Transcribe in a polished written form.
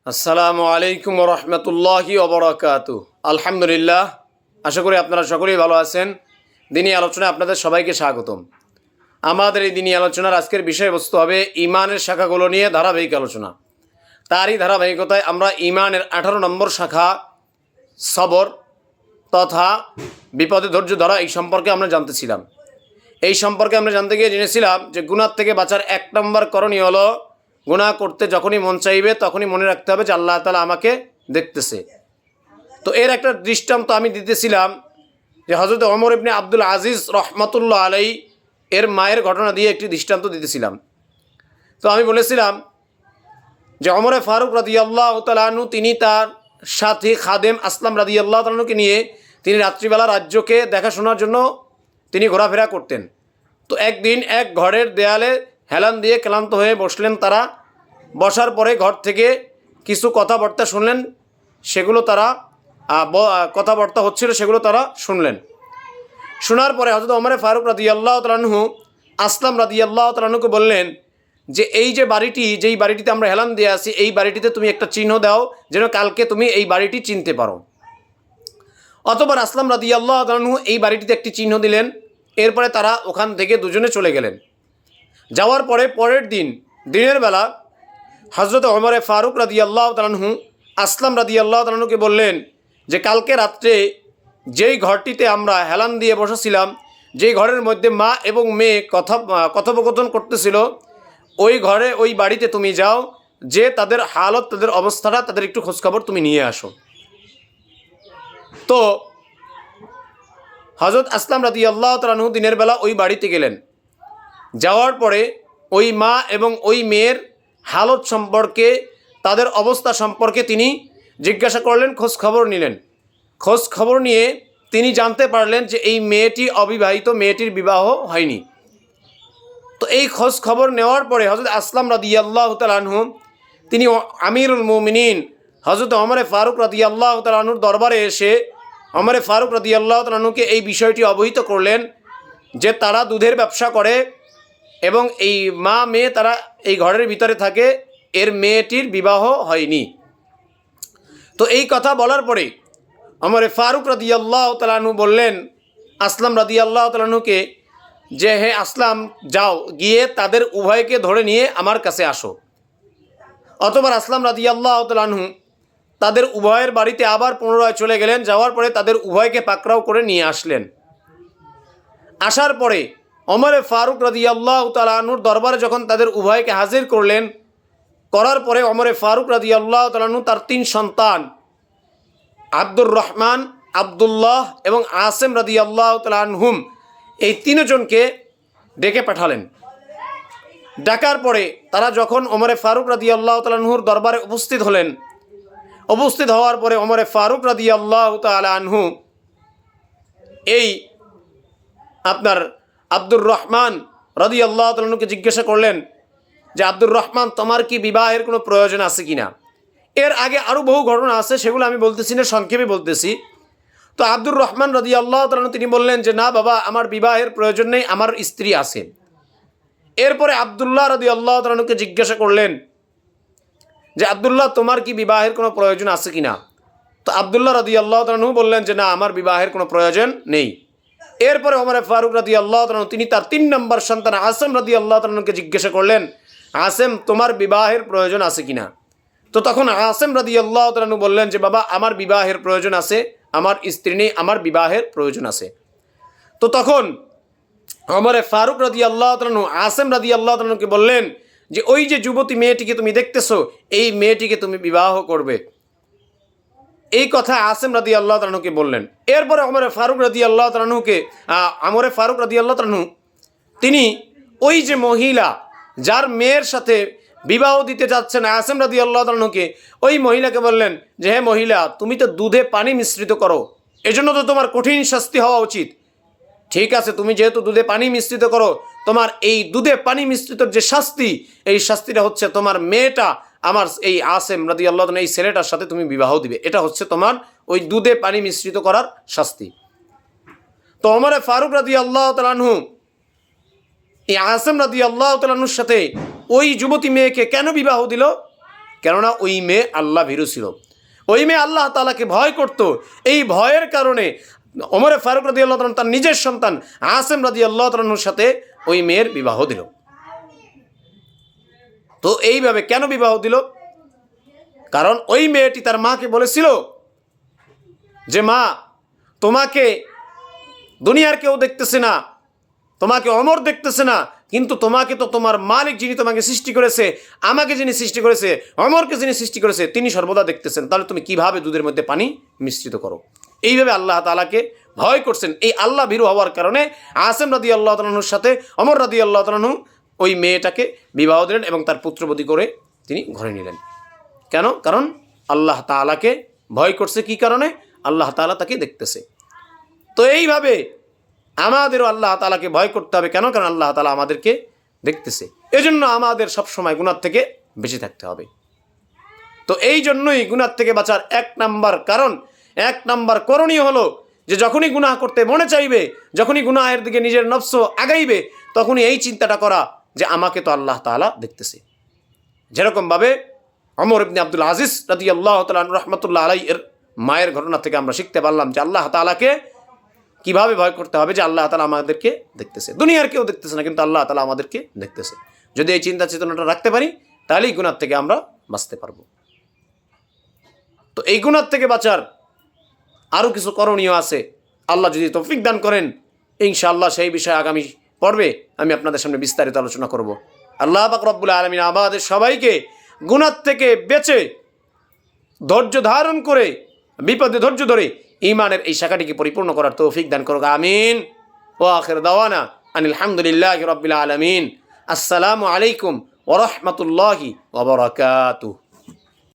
আসসালামু আলাইকুম রহমতুল্লাহি ওবরাকাতু। আলহামদুলিল্লাহ, আশা করি আপনারা সকলেই ভালো আছেন। দিনী আলোচনায় আপনাদের সবাইকে স্বাগতম। আমাদের এই দিনী আলোচনার আজকের বিষয়বস্তু হবে ইমানের শাখাগুলো নিয়ে ধারাবাহিক আলোচনা। তারই ধারাবাহিকতায় আমরা ইমানের 18 নম্বর শাখা সবর তথা বিপদে ধৈর্য ধরা এই সম্পর্কে আমরা জানতেছিলাম। এই সম্পর্কে আমরা জানতে গিয়ে জেনেছিলাম যে গুনাহ থেকে বাঁচার 1 নম্বর করণীয় হলো গুনাহ করতে যখনই মন চাইবে তখনই মনে রাখতে হবে যে আল্লাহ তাআলা আমাকে দেখতেছে। তো এর একটা দৃষ্টান্ত আমি দিতেছিলাম যে হযরত ওমর ইবনে আব্দুল আজিজ রহমাতুল্লাহ আলাইহি এর মায়ের ঘটনা দিয়ে একটি দৃষ্টান্ত দিতেছিলাম। তো আমি বলেছিলাম যে ওমরে ফারুক রাদিয়াল্লাহু তাআলা আনহু তিনি তার সাথী খাদেম আসলাম রাদিয়াল্লাহু তাআলা আনহুকে নিয়ে তিনি রাত্রিবেলা রাজ্যকে দেখাশোনার জন্য তিনি ঘোরাফেরা করতেন। তো একদিন এক ঘরের দেয়ালে হেলান দিয়ে ক্লান্ত হয়ে বসলেন তারা। বসার পরে ঘর থেকে কিছু কথাবার্তা শুনলেন, সেগুলো তারা কথাবার্তা হচ্ছিল সেগুলো তারা শুনলেন। শোনার পরে হযরত ওমর ফারুক রাদিয়াল্লাহু তাআলা আনহু আসলাম রাদিয়াল্লাহু তাআলা আনহুকে বললেন যে এই যে বাড়িটি, যেই বাড়িটিতে আমরা হেলান দিয়ে আছি, এই বাড়িটিতে তুমি একটা চিহ্ন দাও যেন কালকে তুমি এই বাড়িটি চিনতে পারো। অতঃপর আসলাম রাদিয়াল্লাহু তাআলা আনহু এই বাড়িটিতে একটি চিহ্ন দিলেন। এরপরে তারা ওখান থেকে দুজনে চলে গেলেন। যাওয়ার পরে পরের দিন দিনের বেলা হযরত ওমর ফারুক রাদিয়াল্লাহু তাআলা আনহু আসলাম রাদিয়াল্লাহু তাআলা আনহুকে বললেন যে কালকে রাত্রে যেই ঘরটিতে আমরা হেলান দিয়ে বসেছিলাম, যেই ঘরের মধ্যে মা এবং মেয়ে কথোপকথন করতেছিল, ওই ঘরে ওই বাড়িতে তুমি যাও, যে তাদের হালত, তাদের অবস্থাটা, তাদের একটু খোঁজখবর তুমি নিয়ে আসো। তো হযরত আসলাম রাদিয়াল্লাহু তাআলা আনহু দিনের বেলা ওই বাড়িতে গেলেন। যাওয়ার পরে ওই মা এবং ওই মেয়ের হালত সম্পর্কে, তাদের অবস্থা সম্পর্কে তিনি জিজ্ঞাসা করলেন, খোঁজ খবর নিলেন। খোঁজ খবর নিয়ে তিনি জানতে পারলেন যে এই মেয়েটি অবিবাহিত, মেয়েটির বিবাহ হয়নি। তো এই খোঁজ খবর নেওয়ার পরে হযরত আসলাম রাদিয়াল্লাহু তাআলা আনহু তিনি আমিরুল মুমিনিন হযরত ওমর ফারুক রাদিয়াল্লাহু তাআলা আনহুর দরবারে এসে ওমর ফারুক রাদিয়াল্লাহু তাআলা আনহুকে এই বিষয়টি অবহিত করলেন যে তারা দুধের ব্যবসা করে এবং এই মা মেয়ে তারা এই ঘরের ভিতরে থাকে, এর মেয়েটির বিবাহ হয়নি। তো এই কথা বলার পরে ওমর ফারুক রাদিয়াল্লাহু তাআলা আনহু বললেন আসলাম রাদিয়াল্লাহু তাআলা আনহুকে যে হে আসলাম, যাও গিয়ে তাদের উভয়কে ধরে নিয়ে আমার কাছে আসো। অতঃপর আসলাম রাদিয়াল্লাহু তাআলা আনহু তাদের উভয়ের বাড়িতে আবার পুনরায় চলে গেলেন। যাওয়ার পরে তাদের উভয়কে পাকড়াও করে নিয়ে আসলেন। আসার পরে ওমর ফারুক রাদিয়াল্লাহু তাআলা আনহুর দরবারে যখন তাদের উভয়কে হাজির করলেন, করার পরে ওমর ফারুক রাদিয়াল্লাহু তাআলা আনহু তার 3 সন্তান আব্দুর রহমান, আব্দুল্লাহ এবং আসেম রাদিয়াল্লাহু তাআলা আনহুম, এই 3 জনকে ডেকে পাঠালেন। ডাকার পরে তারা যখন ওমর ফারুক রাদিয়াল্লাহু তাআলা আনহুর দরবারে উপস্থিত হলেন, উপস্থিত হওয়ার পরে ওমর ফারুক রাদিয়াল্লাহু তাআলা আনহু এই আপনার আব্দুর রহমান রাদিয়াল্লাহু তাআলা আনহুকে জিজ্ঞাসা করলেন যে আব্দুর রহমান, তোমার কি বিবাহের কোনো প্রয়োজন আছে কিনা? এর আগে আরও বহু ঘটনা আছে, সেগুলো আমি বলতেছি না, সংক্ষেপে বলতেছি। তো আব্দুর রহমান রাদিয়াল্লাহু তাআলা আনহু তিনি বললেন যে না বাবা, আমার বিবাহের প্রয়োজন নেই, আমার স্ত্রী আছে। এরপরে আব্দুল্লাহ রাদিয়াল্লাহু তাআলা আনহুকে জিজ্ঞাসা করলেন যে আব্দুল্লাহ, তোমার কি বিবাহের কোনো প্রয়োজন আছে কিনা? তো আব্দুল্লাহ রাদিয়াল্লাহু তাআলা আনহু বললেন যে না, আমার বিবাহের কোনো প্রয়োজন নেই। এরপরে ওমর ফারুক রাদিয়াল্লাহু তাআলা তিনি তার 3 নম্বর সন্তান আসেম রাদিয়াল্লাহু তাআলা আনহুকে জিজ্ঞাসা করলেন, আসেম, তোমার বিবাহের প্রয়োজন আছে কিনা? তো তখন আসেম রাদিয়াল্লাহু তাআলা আনহু বললেন যে বাবা, আমার বিবাহের প্রয়োজন আছে, আমার স্ত্রী নেই, আমার বিবাহের প্রয়োজন আছে। তো তখন ওমর ফারুক রাদিয়াল্লাহু তাআলা আনহু আসেম রাদিয়াল্লাহু তাআলা আনহুকে বললেন যে ওই যে যুবতী মেয়েটিকে তুমি দেখতেছো, এই মেয়েটিকে তুমি বিবাহ করবে। এই কথা আসেম রাদিয়াল্লাহু তাআলা আনহুকে বললেন। এরপরে ওমর ফারুক রাদিয়াল্লাহু তাআলা আনহুকে ওমর ফারুক রাদিয়াল্লাহু তাআলা আনহু তিনি ওই যে মহিলা যার মেয়ের সাথে বিবাহ দিতে যাচ্ছেন আসেম রাদিয়াল্লাহু তাআলা আনহুকে, ওই মহিলাকে বললেন যে হে মহিলা, তুমি তো দুধে পানি মিশ্রিত করো, এজন্য তো তোমার কঠিন শাস্তি হওয়া উচিত। ঠিক আছে, তুমি যেহেতু দুধে পানি মিশ্রিত করো, তোমার এই দুধে পানি মিশ্রিতর যে শাস্তি, এই শাস্তিটা হচ্ছে তোমার মেয়েটা আমার এই আসেম রাদিয়াল্লাহু তাআলা এই ছেলেটার সাথে তুমি বিবাহ দিবে। এটা হচ্ছে তোমার ওই দুধে পানি মিশ্রিত করার শাস্তি। তো ওমর ফারুক রাদিয়াল্লাহু তাআলা আনহু এই আসেম রাদিয়াল্লাহু তাআলা আনহুর সাথে ওই যুবতী মেয়েকে কেন বিবাহ দিল? কেননা ওই মেয়ে আল্লাহ ভীরু ছিল, ওই মেয়ে আল্লাহ তাআলাকে ভয় করত। এই ভয়ের কারণে ওমর ফারুক রাদিয়াল্লাহু তাআলা তার নিজের সন্তান আসিম রাদিয়াল্লাহু তাআলার সাথে ওই মেয়ের বিবাহ দিল। তো এইভাবে কেন বিবাহ দিল? কারণ ওই মেয়েটি তার মাকে বলেছিল যে মা, তোমাকে দুনিয়ার কেউ দেখতেছে না, তোমাকে ওমর দেখতেছে না, কিন্তু তোমাকে তো তোমার মালিক যিনি তোমাকে সৃষ্টি করেছে, আমাকে যিনি সৃষ্টি করেছে, ওমরকে যিনি সৃষ্টি করেছে, তিনি সর্বদা দেখতেছেন, তাহলে তুমি কিভাবে দুধের মধ্যে পানি মিশ্রিত করো? এইভাবে আল্লাহ তাআলাকে ভয় করছেন। এই আল্লাহ ভীরু হওয়ার কারণে আসিম রাদিয়াল্লাহু তাআলার সাথে ওমর রাদিয়াল্লাহু তাআলা ওই মেয়েটাকে বিবাহ দিলেন এবং তার পুত্রবতী করে তিনি ঘরে নিলেন। কেন? কারণ আল্লাহ তাআলাকে ভয় করছে। কি কারণে? আল্লাহ তাআলা তাকে দেখতেছে। তো এইভাবে আমাদেরও আল্লাহ তাআলাকে ভয় করতে হবে। কেন? কারণ আল্লাহ তাআলা আমাদেরকে দেখতেছে। এজন্য আমাদের সবসময় গুনাহ থেকে বেঁচে থাকতে হবে। তো এই জন্যই গুনাহ থেকে বাঁচার এক নাম্বার করণীয় হলো যে যখনই গুনাহ করতে মনে চাইবে, যখনই গুনাহের দিকে নিজের নফস আগাইবে, তখনই এই চিন্তাটা করা যে আমাকে তো আল্লাহ তাআলা দেখতেছে। যেরকমভাবে ওমর ইবনে আব্দুল আজিজ রাদিয়াল্লাহু তাআলা রাহমাতুল্লাহ আলাইহি এর মায়ের ঘটনা থেকে আমরা শিখতে পারলাম যে আল্লাহ তাআলাকে কিভাবে ভয় করতে হবে, যে আল্লাহ তাআলা আমাদেরকে দেখতেছে। দুনিয়ার কেউ দেখতেছে না, কিন্তু আল্লাহ তাআলা আমাদেরকে দেখতেছে। যদি এই চিন্তা চেতনাটা রাখতে পারি, তাহলেই গুনাহ থেকে আমরা বাঁচতে পারবো। তো এই গুনাহ থেকে বাঁচার আরও কিছু করণীয় আছে। আল্লাহ যদি তৌফিক দান করেন, ইনশাআল্লাহ সেই বিষয়ে আগামী পর্বে আমি আপনাদের সামনে বিস্তারিত আলোচনা করব। আল্লাহ পাক রব্বুল আলামিন আমাদের সবাইকে গুনাহ থেকে বেঁচে ধৈর্য ধারণ করে, বিপদে ধৈর্য ধরে ঈমানের এই শাখাটিকে পরিপূর্ণ করার তৌফিক দান করুক। আমিন। ওয়া আখির দাওয়ানা আনিল হামদুলিল্লাহি রাব্বিল আলামিন। আসসালামু আলাইকুম ওয়া রাহমাতুল্লাহি ওয়া বারাকাতুহু।